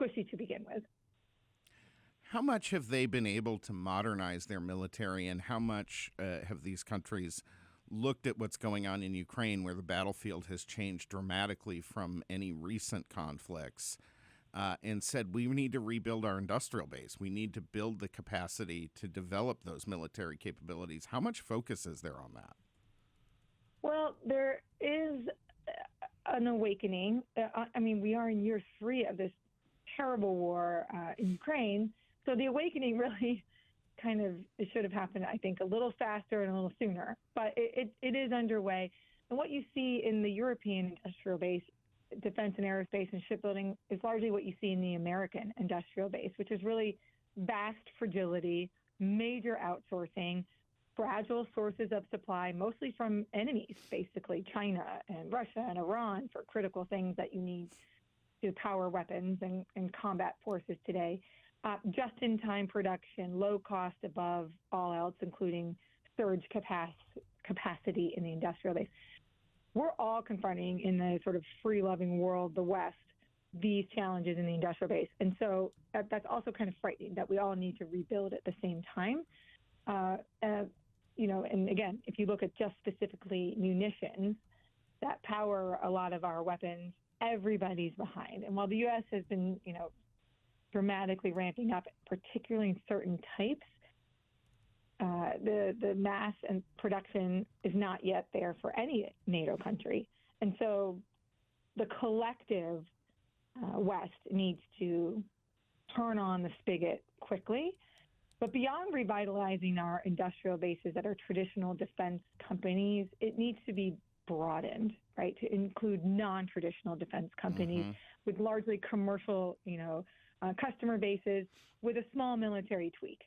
pushy to begin with. How much have they been able to modernize their military, and how much have these countries looked at what's going on in Ukraine, where the battlefield has changed dramatically from any recent conflicts, and said, we need to rebuild our industrial base. We need to build the capacity to develop those military capabilities. How much focus is there on that? Well, there is an awakening. We are in year 3 of this terrible war in Ukraine. So the awakening really it should have happened, I think, a little faster and a little sooner. But it is underway. And what you see in the European industrial base, defense and aerospace and shipbuilding, is largely what you see in the American industrial base, which is really vast fragility, major outsourcing, fragile sources of supply, mostly from enemies, basically China and Russia and Iran, for critical things that you need to power weapons and combat forces today. Just-in-time production, low cost above all else, including surge capacity in the industrial base. We're all confronting, in the sort of free-loving world, the West, these challenges in the industrial base. And so that's also kind of frightening that we all need to rebuild at the same time. And again, if you look at just specifically munitions that power a lot of our weapons, everybody's behind. And while the U.S. has been, dramatically ramping up, particularly in certain types, the mass and production is not yet there for any NATO country. And so the collective West needs to turn on the spigot quickly. But beyond revitalizing our industrial bases that are traditional defense companies, it needs to be broadened, right, to include non-traditional defense companies with largely commercial, customer bases with a small military tweak.